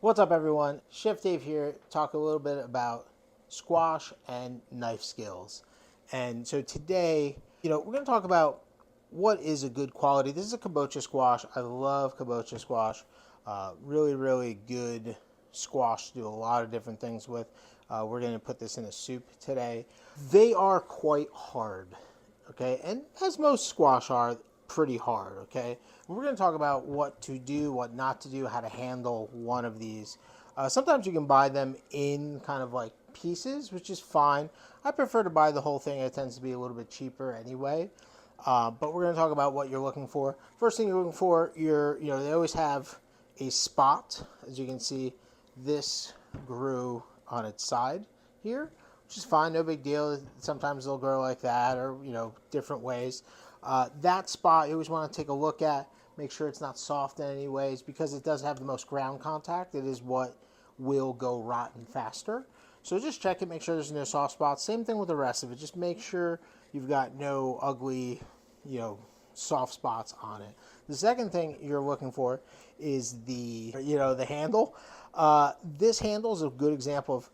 What's up, everyone? Chef Dave here. Talk a little bit about squash and knife skills. And so today, we're going to talk about what is a good quality. This is a kabocha squash. I love kabocha squash. Really, really good squash to do a lot of different things with. We're going to put this in a soup today. They are quite hard, okay? And as most squash are, pretty hard, okay? We're going to talk about what to do, what not to do, how to handle one of these. Sometimes you can buy them in kind of like pieces, which is fine. I prefer to buy the whole thing. It tends to be a little bit cheaper anyway. But we're going to talk about what you're looking for. First thing you're looking for, they always have a spot. As you can see, this grew on its side here, which is fine, no big deal. Sometimes they'll grow like that, or different ways. That spot you always want to take a look at, make sure it's not soft in any ways, because it does have the most ground contact. It is what will go rotten faster. So just check it, make sure there's no soft spots. Same thing with the rest of it. Just make sure you've got no ugly, soft spots on it. The second thing you're looking for is the handle. This handle is a good example of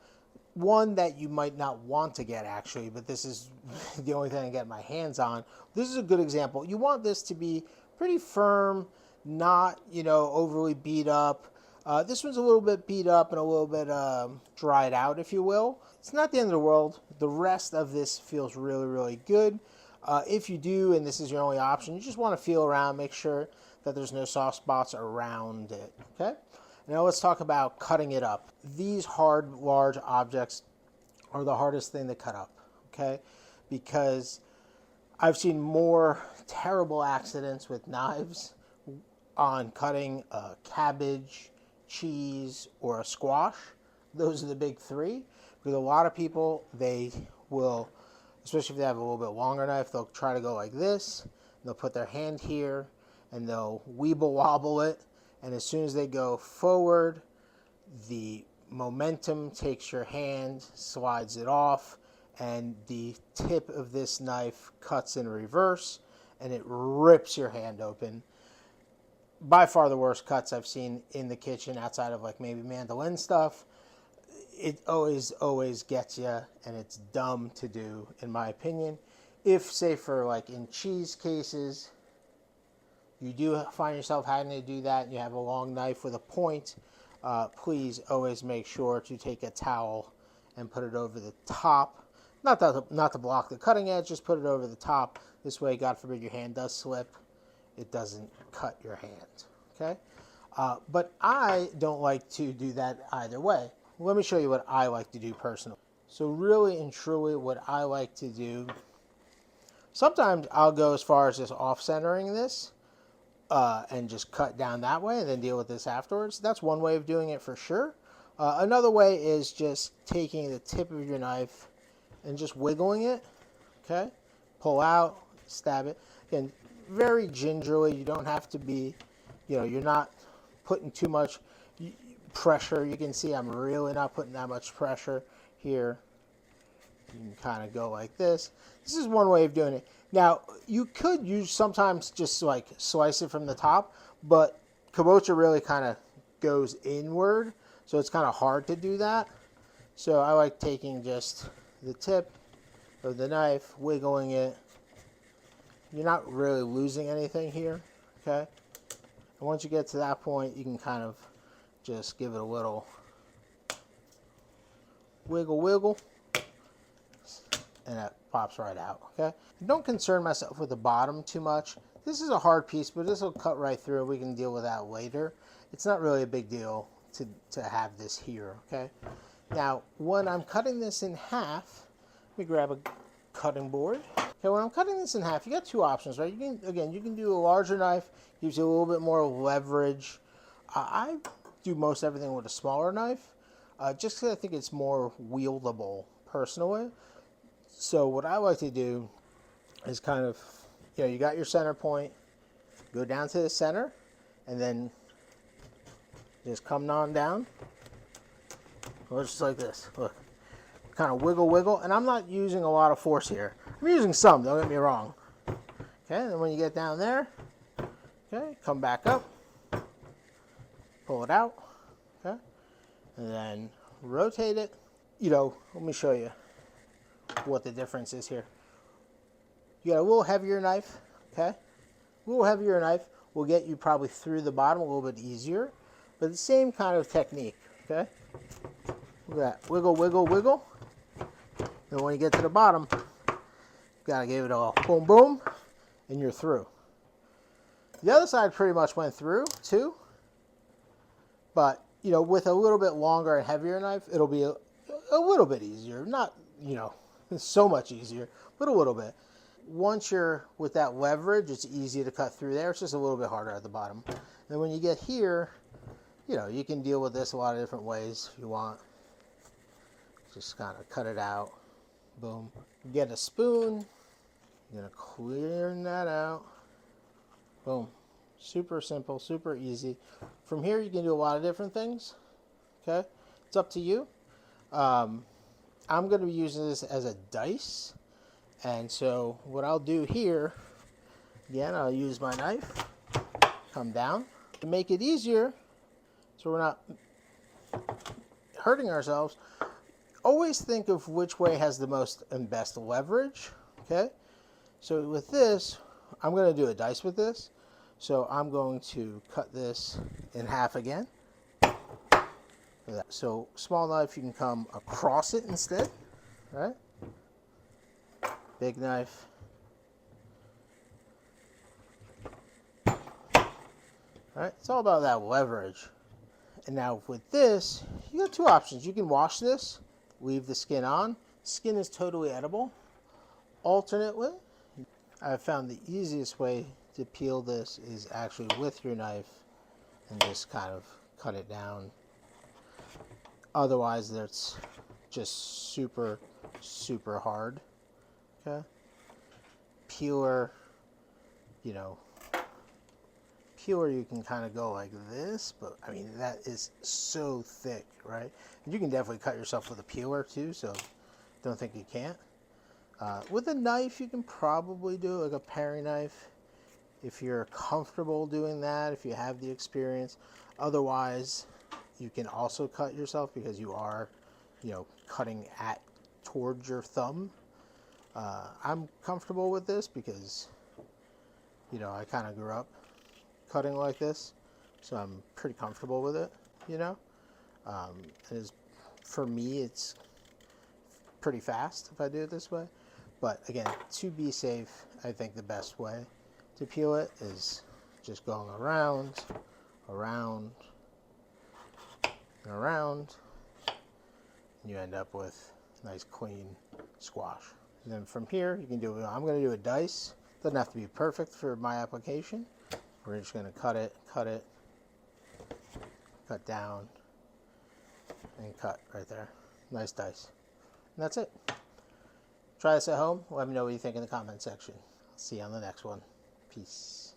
one that you might not want to get, actually, but this is the only thing I get my hands on. This is a good example. You want this to be pretty firm, not overly beat up. This one's a little bit beat up and a little bit dried out, if you will. It's not the end of the world. The rest of this feels really, really good. If you do, and this is your only option, you just want to feel around, make sure that there's no soft spots around it, okay? Now let's talk about cutting it up. These hard, large objects are the hardest thing to cut up, okay? Because I've seen more terrible accidents with knives on cutting a cabbage, cheese, or a squash. Those are the big three. Because a lot of people, they will, especially if they have a little bit longer knife, they'll try to go like this. They'll put their hand here, and they'll weeble wobble it. And as soon as they go forward, the momentum takes your hand, slides it off, and the tip of this knife cuts in reverse, and it rips your hand open. By far the worst cuts I've seen in the kitchen, outside of like maybe mandolin stuff. It always gets you, and it's dumb to do, in my opinion. If, say, for like in cheese cases, you do find yourself having to do that, and you have a long knife with a point, please always make sure to take a towel and put it over the top. Not to block the cutting edge, just put it over the top. This way, God forbid your hand does slip, it doesn't cut your hand, okay? But I don't like to do that either way. Let me show you what I like to do personally. So really and truly what I like to do, sometimes I'll go as far as just off-centering this, and just cut down that way and then deal with this afterwards. That's one way of doing it for sure. Another way is just taking the tip of your knife and just wiggling it, okay? Pull out, stab it. Again, very gingerly. You don't have to be, you're not putting too much pressure. You can see I'm really not putting that much pressure here. You can kind of go like this. This is one way of doing it. Now, you could use sometimes just like slice it from the top, but kabocha really kind of goes inward, so it's kind of hard to do that. So I like taking just the tip of the knife, wiggling it. You're not really losing anything here, okay? And once you get to that point, you can kind of just give it a little wiggle, and that pops right out, okay? Don't concern myself with the bottom too much. This is a hard piece, but this will cut right through. We can deal with that later. It's not really a big deal to have this here, okay? Now, when I'm cutting this in half, let me grab a cutting board. Okay, when I'm cutting this in half, you got two options, right? You can do a larger knife, gives you a little bit more leverage. I do most everything with a smaller knife, just because I think it's more wieldable personally. So what I like to do is kind of, you got your center point, go down to the center, and then just come on down. Just like this. Look, kind of wiggle, and I'm not using a lot of force here. I'm using some, don't get me wrong. Okay, and then when you get down there, okay, come back up, pull it out, okay, and then rotate it. You know, let me show you what the difference is here. You got a little heavier knife, okay? A little heavier knife will get you probably through the bottom a little bit easier, but the same kind of technique, okay? Look at that, wiggle, wiggle, wiggle. And when you get to the bottom, you gotta give it a boom, boom, and you're through. The other side pretty much went through too, but you know, with a little bit longer and heavier knife, it'll be a little bit easier. Not, you know, so much easier, but a little bit. Once you're with that leverage, it's easy to cut through there. It's just a little bit harder at the bottom. And when you get here, you know, you can deal with this a lot of different ways if you want. Just kind of cut it out. Boom. Get a spoon. You're going to clear that out. Boom. Super simple, super easy. From here, you can do a lot of different things. Okay? It's up to you. I'm going to be using this as a dice. And so what I'll do here, again, I'll use my knife, come down. To make it easier, so we're not hurting ourselves, always think of which way has the most and best leverage, okay? So with this, I'm going to do a dice with this. So I'm going to cut this in half again. So small knife, you can come across it instead, right? Big knife. All right, it's all about that leverage. And now with this, you got two options. You can wash this, leave the skin on. Skin is totally edible. Alternately, I've found the easiest way to peel this is actually with your knife and just kind of cut it down. Otherwise, that's just super, super hard. Okay? Peeler, you know, peeler you can kind of go like this, but I mean that is so thick, right? And you can definitely cut yourself with a peeler too, so don't think you can't. With a knife, you can probably do like a paring knife if you're comfortable doing that, if you have the experience. Otherwise, you can also cut yourself because you are, you know, cutting towards your thumb. I'm comfortable with this because, you know, I kind of grew up cutting like this, so I'm pretty comfortable with it, you know. For me, it's pretty fast if I do it this way. But again, to be safe, I think the best way to peel it is just going around, around, and around, and you end up with nice clean squash. And then from here, you can do, I'm going to do a dice. Doesn't have to be perfect for my application. We're just going to cut it, cut down, and cut right there. Nice dice. And that's it. Try this at home. Let me know what you think in the comment section. I'll see you on the next one. Peace.